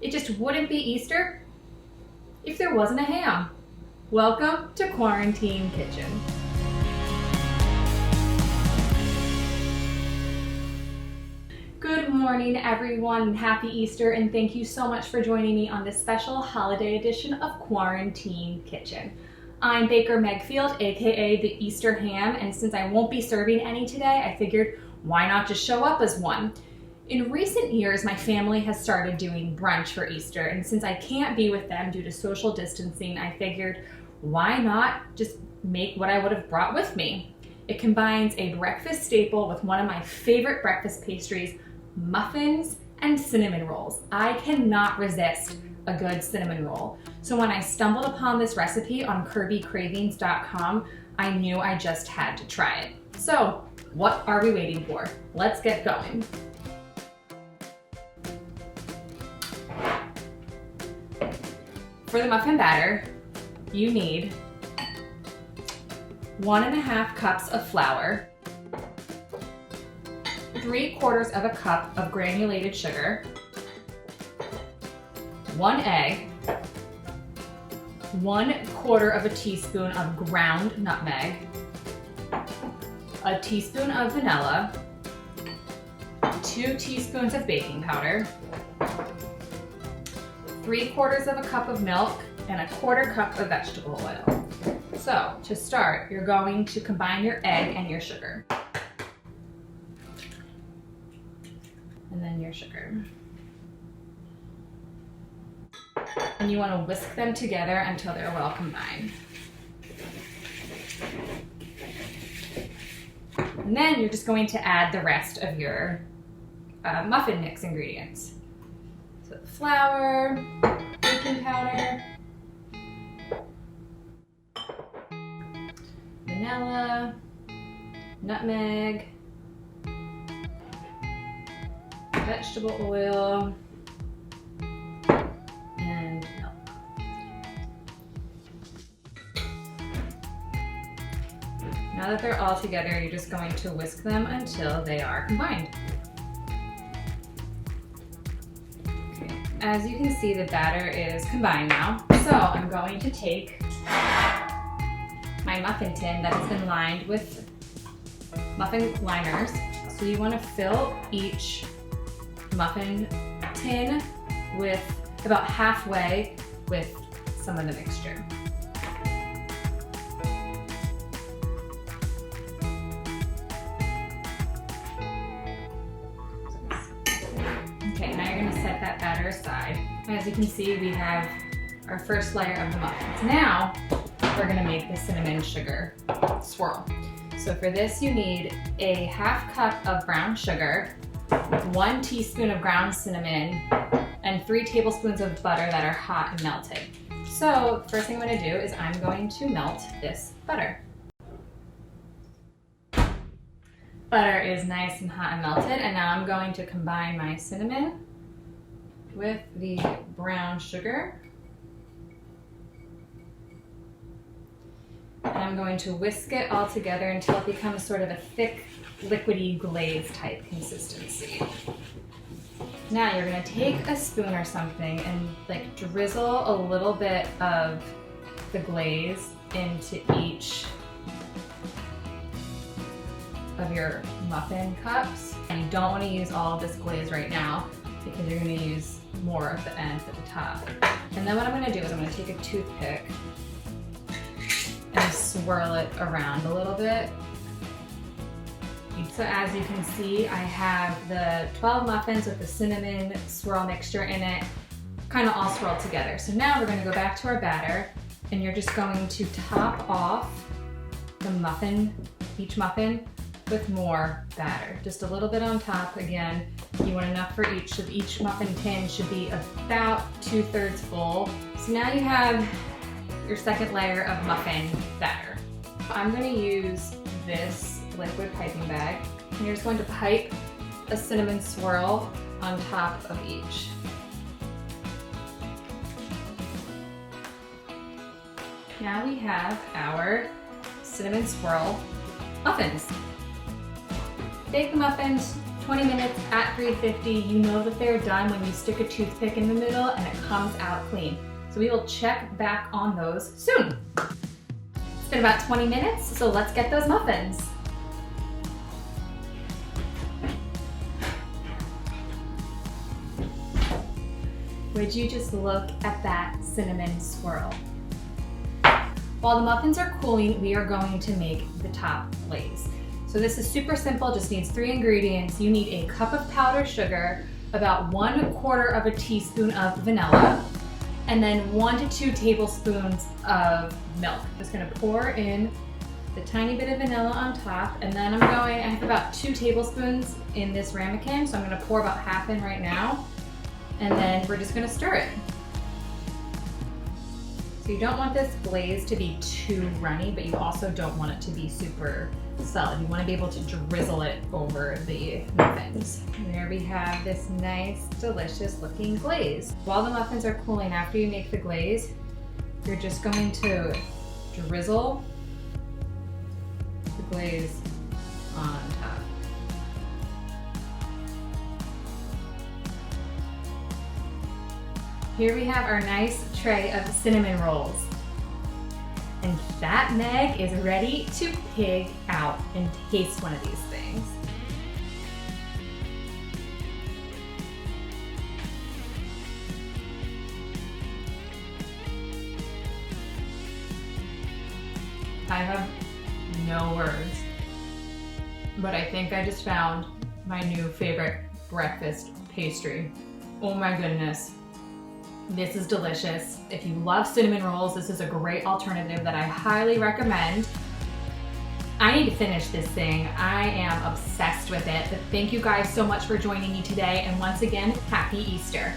It just wouldn't be Easter if there wasn't a ham. Welcome to Quarantine Kitchen. Good morning, everyone, and happy Easter, and thank you so much for joining me on this special holiday edition of Quarantine Kitchen. I'm Baker Megfield, aka the Easter Ham, and since I won't be serving any today, I figured why not just show up as one? In recent years, my family has started doing brunch for Easter, and since I can't be with them due to social distancing, I figured why not just make what I would have brought with me? It combines a breakfast staple with one of my favorite breakfast pastries, muffins and cinnamon rolls. I cannot resist a good cinnamon roll. So when I stumbled upon this recipe on KirbyCravings.com, I knew I just had to try it. So what are we waiting for? Let's get going. For the muffin batter, you need 1.5 cups of flour, 3/4 of a cup of granulated sugar, 1 egg, 1/4 of a teaspoon of ground nutmeg, a teaspoon of vanilla, 2 teaspoons of baking powder, 3/4 of a cup of milk, and 1/4 cup of vegetable oil. So to start, you're going to combine your egg and your sugar. And then your sugar. And you want to whisk them together until they're well combined. And then you're just going to add the rest of your muffin mix ingredients. So flour, baking powder, vanilla, nutmeg, vegetable oil, and milk. Now that they're all together, you're just going to whisk them until they are combined. Okay. As you can see, the batter is combined now. So I'm going to take my muffin tin that has been lined with muffin liners. So you want to fill each muffin tin with about halfway with some of the mixture. Okay, now you're going to set that batter aside. As you can see, we have our first layer of the muffins. Now we're going to make the cinnamon sugar swirl. So for this, you need a 1/2 cup of brown sugar, 1 teaspoon of ground cinnamon, and 3 tablespoons of butter that are hot and melted. So first thing I'm going to do is I'm going to melt this butter. Butter is nice and hot and melted, and now I'm going to combine my cinnamon with the brown sugar. And I'm going to whisk it all together until it becomes sort of a thick, liquidy glaze type consistency. Now you're going to take a spoon or something and like drizzle a little bit of the glaze into each of your muffin cups. And you don't want to use all of this glaze right now because you're going to use more of the ends at the top. And then what I'm going to do is I'm going to take a toothpick and swirl it around a little bit. So as you can see, I have the 12 muffins with the cinnamon swirl mixture in it, kind of all swirled together. So now we're going to go back to our batter, and you're just going to top off the muffin, each muffin, with more batter. Just a little bit on top. Again, you want enough for each, so each muffin tin should be about 2/3 full. So now you have your second layer of muffin batter. I'm going to use this liquid piping bag, and you're just going to pipe a cinnamon swirl on top of each. Now we have our cinnamon swirl muffins. Bake the muffins 20 minutes at 350. You know that they're done when you stick a toothpick in the middle and it comes out clean. So we will check back on those soon. It's been about 20 minutes, so let's get those muffins. Would you just look at that cinnamon swirl? While the muffins are cooling, we are going to make the top glaze. So this is super simple, just needs 3 ingredients. You need a cup of powdered sugar, about 1/4 of a teaspoon of vanilla, and then 1 to 2 tablespoons of milk. Just gonna pour in the tiny bit of vanilla on top, and then I have about 2 tablespoons in this ramekin, so I'm gonna pour about half in right now, and then we're just gonna stir it. So you don't want this glaze to be too runny, but you also don't want it to be super solid. You want to be able to drizzle it over the muffins. And there we have this nice, delicious looking glaze. While the muffins are cooling, after you make the glaze, you're just going to drizzle the glaze on top. Here we have our nice tray of cinnamon rolls. And Fat Meg is ready to pig out and taste one of these things. I have no words, but I think I just found my new favorite breakfast pastry. Oh my goodness. This is delicious. If you love cinnamon rolls, this is a great alternative that I highly recommend. I need to finish this thing. I am obsessed with it. But thank you guys so much for joining me today. And once again, happy Easter.